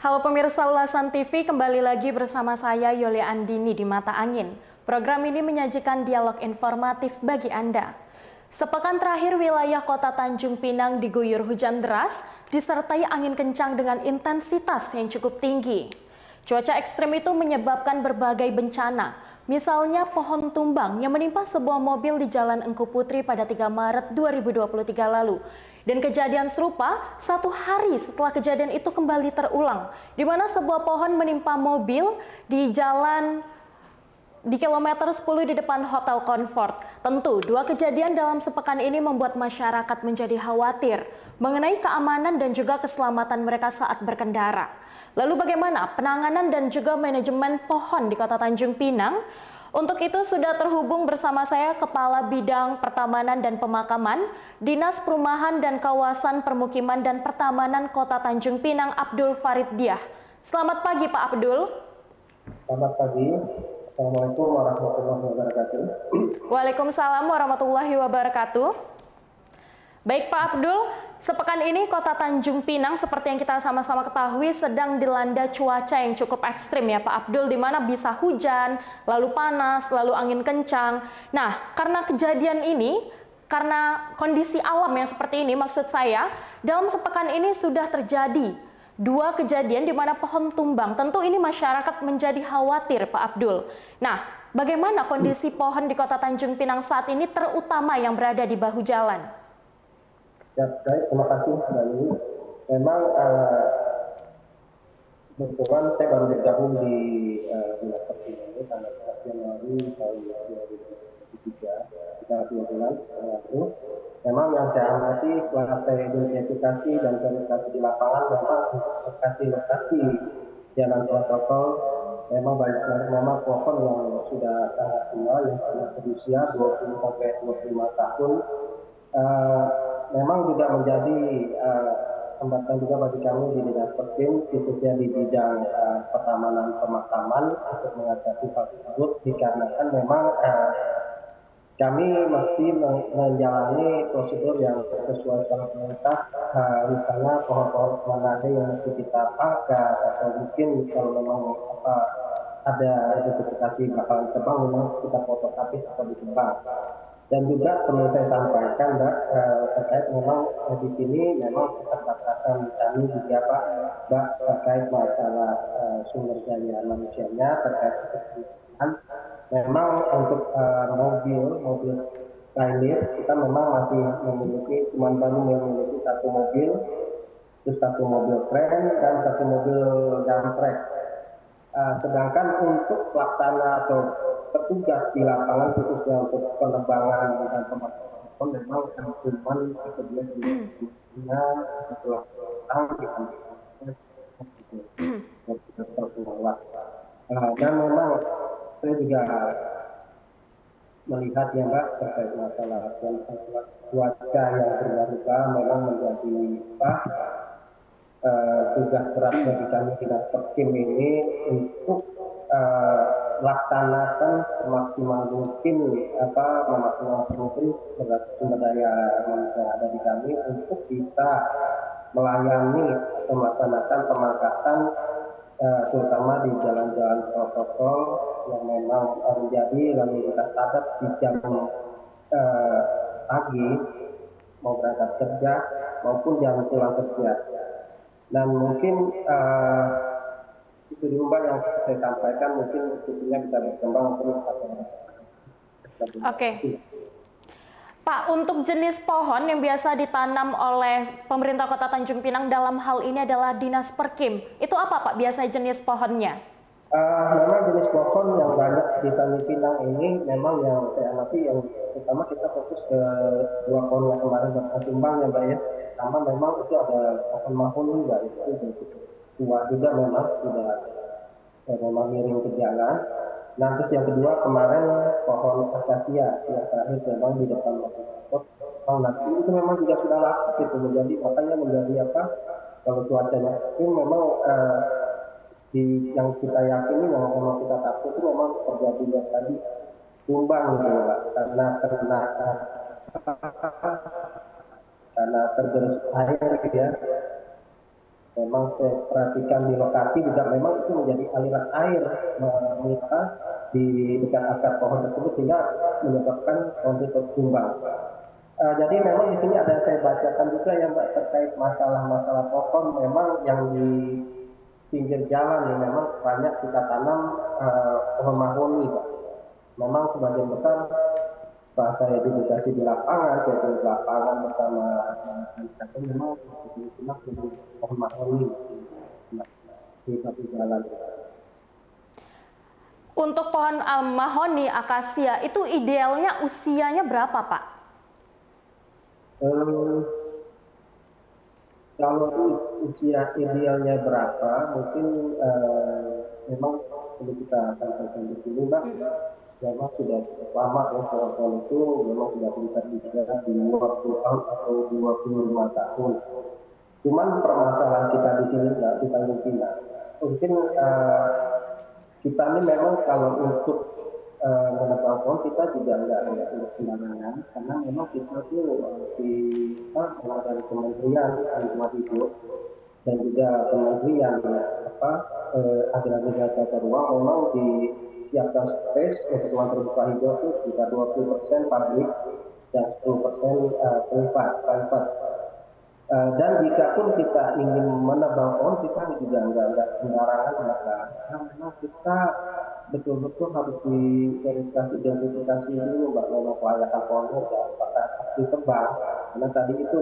Halo pemirsa Ulasan TV, kembali lagi bersama saya Yoli Andini di Mata Angin. Program ini menyajikan dialog informatif bagi Anda. Sepekan terakhir wilayah kota Tanjung Pinang diguyur hujan deras, disertai angin kencang dengan intensitas yang cukup tinggi. Cuaca ekstrim itu menyebabkan berbagai bencana, misalnya pohon tumbang yang menimpa sebuah mobil di Jalan Engku Putri pada 3 Maret 2023 lalu. Dan kejadian serupa 1 hari setelah kejadian itu kembali terulang, di mana sebuah pohon menimpa mobil di kilometer 10 di depan Hotel Comfort. Tentu, dua kejadian dalam sepekan ini membuat masyarakat menjadi khawatir mengenai keamanan dan juga keselamatan mereka saat berkendara. Lalu bagaimana penanganan dan juga manajemen pohon di Kota Tanjung Pinang? Untuk itu sudah terhubung bersama saya Kepala Bidang Pertamanan dan Pemakaman, Dinas Perumahan dan Kawasan Permukiman dan Pertamanan Kota Tanjung Pinang, Abdul Farid Diah. Selamat pagi Pak Abdul. Selamat pagi. Assalamualaikum warahmatullahi wabarakatuh. Waalaikumsalam warahmatullahi wabarakatuh. Baik Pak Abdul, sepekan ini Kota Tanjung Pinang seperti yang kita sama-sama ketahui sedang dilanda cuaca yang cukup ekstrim ya Pak Abdul, di mana bisa hujan, lalu panas, lalu angin kencang. Nah, karena kejadian ini, karena kondisi alam yang seperti ini, maksud saya, dalam sepekan ini sudah terjadi 2 kejadian di mana pohon tumbang. Tentu ini masyarakat menjadi khawatir Pak Abdul. Nah, bagaimana kondisi pohon di Kota Tanjung Pinang saat ini, terutama yang berada di bahu jalan? Ya, baik, terima kasih Mbak Yuni. Memang kebetulan saya baru bergabung di Dinas Pertanian ini tanggal 4 Januari tahun 2023, sekitar 2 bulan lalu. Memang yang saya amati setelah saya identifikasi dan verifikasi di lapangan, memang lokasi jalan protokol memang banyak, memang pohon yang sudah sangat tua, yang sudah berusia 20 sampai 25 tahun. Memang juga menjadi hambatan juga bagi kami di Dinas Pertim, khususnya di bidang pertamanan pemakaman untuk mengatasi hal tersebut, dikarenakan memang kami mesti menjalani prosedur yang sesuai dengan pemerintah, misalnya pohon-pohon mana ada yang mesti kita pakai, atau mungkin kalau memang ada identifikasi bakalan tebang, memang kita foto habis atau ditebang. Dan juga perlu saya sampaikan Mbak, terkait memang di sini memang keterbatasan kami juga Mbak terkait masalah sumber daya manusianya, terkait ketersediaan. Memang untuk mobil Pioneer kita memang masih baru memiliki 1 mobil, terus 1 mobil kren dan 1 mobil dump truck. Sedangkan untuk pelaksana atau petugas di lapangan khususnya untuk penerbangan dan pemakaman memang cuma tersedia di setelah tahun dan memang saya juga melihat ya Mbak terkait masalah cuaca yang berubah-ubah memang menjadi tugas berat bagi kami Dinas Perkim ini untuk laksanakan semaksimal mungkin memaksimalkan mungkin sumber daya manusia ada di kami untuk bisa melayani atau melaksanakan pemangkasan terutama di jalan-jalan protokol yang memang menjadi lalu lintas padat di jam pagi mau berangkat kerja maupun jam pulang kerja. Dan mungkin itu dulu Mbak yang saya sampaikan, mungkin diskusinya bisa berkembang terus. Oke. Pak, untuk jenis pohon yang biasa ditanam oleh pemerintah Kota Tanjung Pinang dalam hal ini adalah Dinas Perkim. Itu apa Pak biasanya jenis pohonnya? Memang jenis pohon yang banyak di Tanjung Pinang ini memang yang saya amati yang pertama kita fokus ke 2 pohon yang kemarin berkembang ya Mbak ya. Pertama memang itu ada pohon mahoni Mbak, itu tua juga memang sudah memang miring ke jalan. Nah terus yang kedua kemarin pohon akasia yang terakhir memang di depan pohon nanti itu memang juga sudah laku gitu, menjadi makanya menjadi kalau cuacanya ekstrim memang yang kita yakini yang memang kita takut itu memang terjadinya tadi tumbang gitu Pak, karena tergerus air gitu ya. Memang saya perhatikan di lokasi juga memang itu menjadi aliran air melintas di dekat akar pohon tersebut sehingga menyebabkan pohon itu tumbang. Jadi memang di sini ada yang saya bacakan juga yang Mbak terkait masalah-masalah pohon memang yang di pinggir jalan yang memang banyak kita tanam pohon mahoni, Pak. Memang sebagian besar pas saya edukasi di lapangan, saya di lapangan bersama anak memang di sini pohon mahoni di satu jalan. Untuk pohon mahoni, akasia, itu idealnya usianya berapa, Pak? Kalau usia idealnya berapa, mungkin memang perlu kita sampaikan di sini, Mbak. Memang sudah cukup lama ya pohon itu memang sudah bisa dijaga di 20 tahun atau 25 tahun. Cuman permasalahan kita di sini Mbak, di Tanjung Pinang, mungkin kita ini memang kalau untuk menebang pohon kita juga nggak untuk sembarangan karena memang kita tuh di dari Kementerian Lingkungan Hidup dan juga Kementerian Agraria dan Tata Ruang memang disiapkan space untuk ruang terbuka hijau itu sekitar 20% publik dan 10% private. Dan jika pun kita ingin menebang pohon kita juga nggak sembarangan karena memang kita betul-betul harus diverifikasi identifikasi dulu Mbak memang kelayakan pohonnya dan apakah ditebang karena tadi itu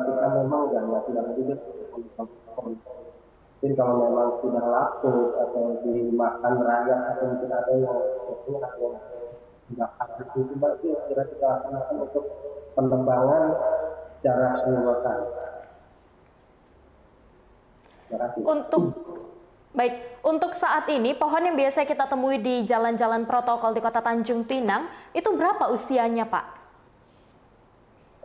kita memang tidak juga pohon. Mungkin kalau memang sudah lapuk atau dimakan rakyat atau mungkin ada yang tidak ada itu Mbak itu kira kita laksanakan untuk penebangan secara keseluruhan. Untuk saat ini pohon yang biasa kita temui di jalan-jalan protokol di Kota Tanjung Pinang itu berapa usianya, Pak?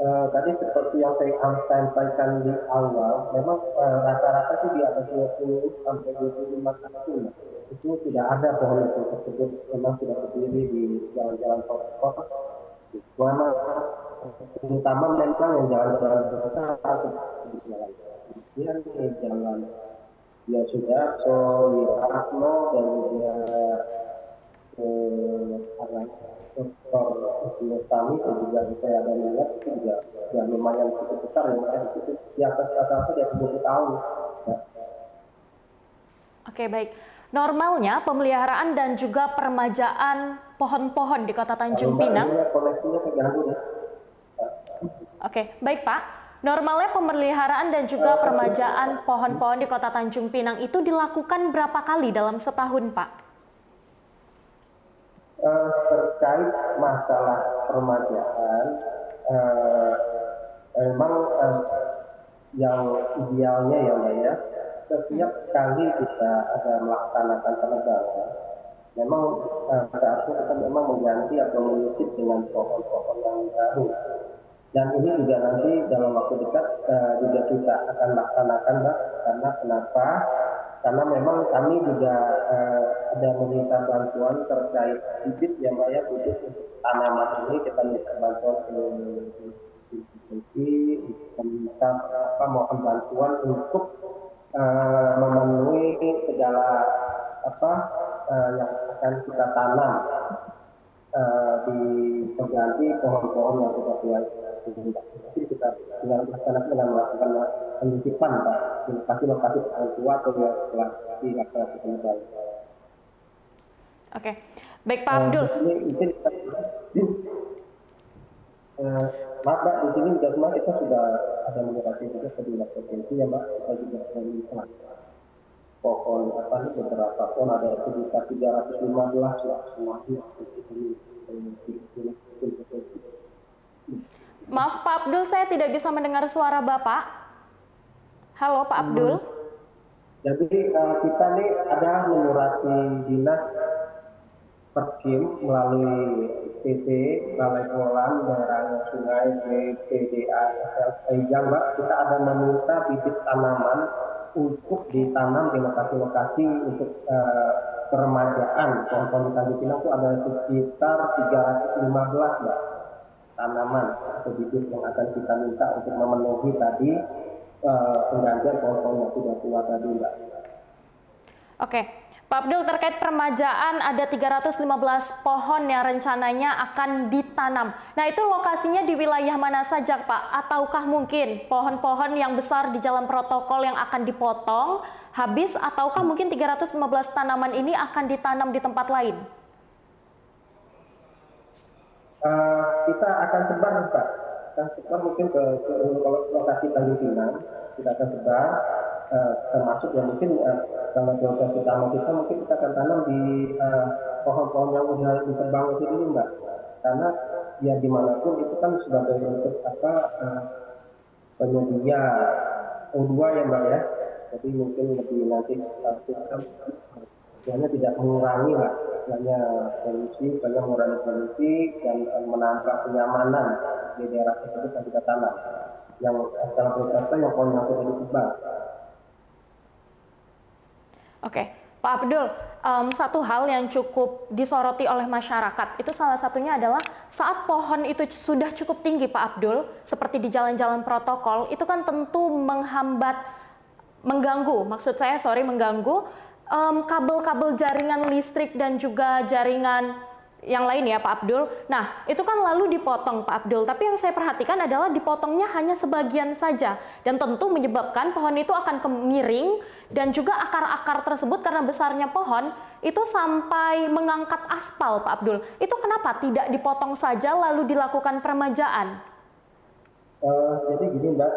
Tadi seperti yang saya sampaikan di awal, memang rata-rata sih di atas 20 sampai 25 tahun. Itu tidak ada pohon itu tersebut memang sudah berdiri di jalan-jalan protokol. Terutama memang yang jalan-jalan besar di jalan ya sudah Wiratno dan juga Dr. Kami dan juga saya ada melihat itu juga ya lumayan cukup besar ya di situ di atas rata-rata di atas 20 tahun. Ya. Oke, baik. Normalnya pemeliharaan dan juga peremajaan pohon-pohon di Kota Tanjung Pinang. Koneksinya terganggu ya. Oke, baik Pak. Normalnya pemeliharaan dan juga peremajaan pohon-pohon di Kota Tanjung Pinang itu dilakukan berapa kali dalam setahun, Pak? Terkait masalah peremajaan, memang yang idealnya ya Mbak ya, setiap kali kita ada melaksanakan penebangan, memang saatnya kita memang mengganti atau mengisi dengan pohon-pohon yang baru. Dan ini juga nanti dalam waktu dekat juga kita akan laksanakan Mbak, karena kenapa? Karena memang kami juga ada meminta bantuan terkait bibit ya Mbak ya, bibit untuk tanaman ini kita minta bantuan ke kita minta mohon bantuan untuk memenuhi segala yang akan kita tanam di pengganti pohon-pohon yang kita tuai. Jadi kita tinggal melaksanakan dengan melakukan penitipan Pak di lokasi-lokasi tua atau yang telah dilaksanakan baik. Oke, baik Pak Abdul. Maaf Mbak, di sini juga semua kita sudah ada mengetahui juga kedua provinsi ya Mbak, kita juga meminta pohon beberapa pohon ada sekitar 315 Mbak semuanya. Maaf Pak Abdul, saya tidak bisa mendengar suara Bapak. Halo Pak Abdul. Jadi kita nih ada menyurati dinas Perkim melalui PT Balai Pengelolaan Daerah Sungai BPDA Ejang Mbak, kita ada meminta bibit tanaman untuk ditanam di lokasi-lokasi untuk peremajaan pohon-pohon di Tanjung Pinang itu ada sekitar 315 Mbak tanaman atau bibit yang akan kita minta untuk memenuhi tadi penggantian pohon-pohon yang sudah tua tadi, Mbak. Oke, Pak Abdul, terkait permajaan ada 315 pohon yang rencananya akan ditanam. Nah, itu lokasinya di wilayah mana saja, Pak? Ataukah mungkin pohon-pohon yang besar di jalan protokol yang akan dipotong habis, ataukah mungkin 315 tanaman ini akan ditanam di tempat lain? Kita akan sebar, Pak. Akan sebar mungkin ke seluruh lokasi Tanjung Pinang. Kita akan sebar, termasuk ya mungkin kalau prioritas utama kita mungkin kita akan tanam di pohon-pohon yang udah ditebang itu dulu, Mbak. Karena ya dimanapun itu kan sebagai bentuk penyedia O2 ya, Mbak ya. Jadi mungkin lebih nanti kita sebenarnya tidak mengurangi lah, hanya polusi, hanya mengurangi polusi dan menambah kenyamanan di daerah tersebut yang kita tanam. Yang dalam proses yang pohon yang sudah ditebang. Oke, Pak Abdul, satu hal yang cukup disoroti oleh masyarakat itu salah satunya adalah saat pohon itu sudah cukup tinggi, Pak Abdul, seperti di jalan-jalan protokol, itu kan tentu mengganggu kabel-kabel jaringan listrik dan juga jaringan yang lain ya, Pak Abdul. Nah, itu kan lalu dipotong, Pak Abdul. Tapi yang saya perhatikan adalah dipotongnya hanya sebagian saja. Dan tentu menyebabkan pohon itu akan miring dan juga akar-akar tersebut karena besarnya pohon itu sampai mengangkat aspal, Pak Abdul. Itu kenapa tidak dipotong saja lalu dilakukan permajaan? Jadi gini, Mbak,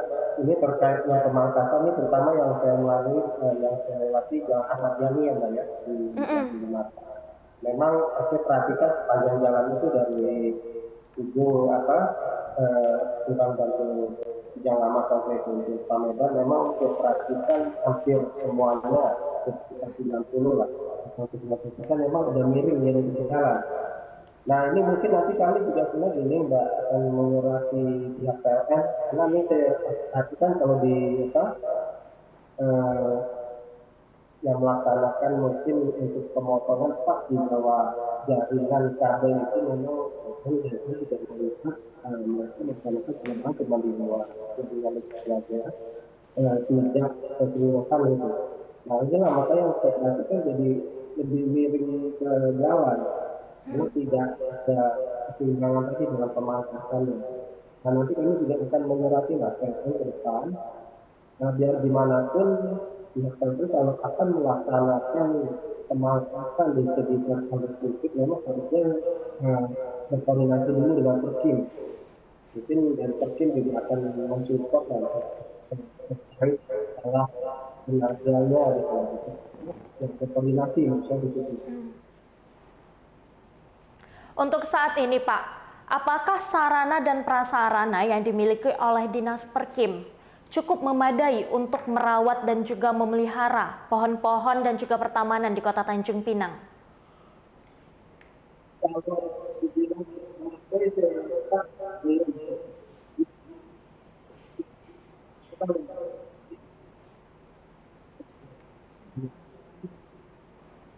ini terkait yang pemangkasan ini terutama yang saya melalui yang saya lewati Jalan Ahmad Yani ya, Mbak ya, di Mata. Memang saya perhatikan sepanjang jalan itu dari ujung Simpang Bantul Kijang Lama sampai ke ujung Pamedan, memang saya perhatikan hampir semuanya sekitar 90 lah, 90% memang udah miring ke jalan. Nah ini mungkin nanti kami juga sebenarnya gini, Mbak, akan mengurasi pihak PLN, karena ini saya perhatikan kalau di yang melaksanakan mungkin untuk pemotongan pas di bawah jaringan kabel itu memang biasanya tidak melihat mereka melaksanakan penerbangan cuma di bawah jaringan saja tidak keseluruhan itu. Nah inilah makanya yang saya perhatikan jadi lebih miring ke jalan, karena tidak ada keseimbangan tadi dengan pemangkasannya. Nah nanti kami juga akan menyurati lah ke depan. Nah, biar dimanapun pihak tertentu kalau akan melaksanakan pemangkasan di segi listrik memang harusnya berkoordinasi dulu dengan Perkim. Mungkin dari Perkim juga akan mensupport terkait salah pengerjaannya gitu. Dan berkoordinasi misalnya di situ. Untuk saat ini, Pak, apakah sarana dan prasarana yang dimiliki oleh Dinas Perkim cukup memadai untuk merawat dan juga memelihara pohon-pohon dan juga pertamanan di Kota Tanjung Pinang?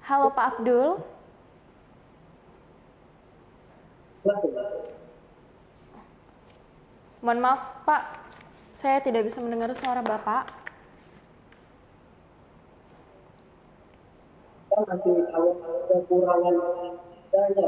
Halo Pak Abdul. Mohon maaf Pak, saya tidak bisa mendengar suara Bapak. Masih kekurangan daya.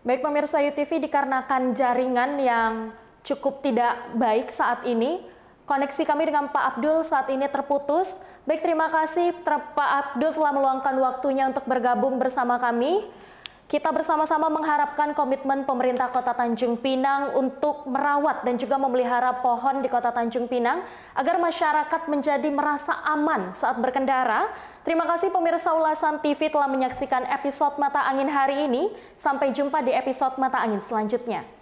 Baik pemirsa UTV, dikarenakan jaringan yang cukup tidak baik saat ini, koneksi kami dengan Pak Abdul saat ini terputus. Baik, terima kasih Pak Abdul telah meluangkan waktunya untuk bergabung bersama kami. Kita bersama-sama mengharapkan komitmen pemerintah Kota Tanjung Pinang untuk merawat dan juga memelihara pohon di Kota Tanjung Pinang agar masyarakat menjadi merasa aman saat berkendara. Terima kasih pemirsa Ulasan TV telah menyaksikan episode Mata Angin hari ini. Sampai jumpa di episode Mata Angin selanjutnya.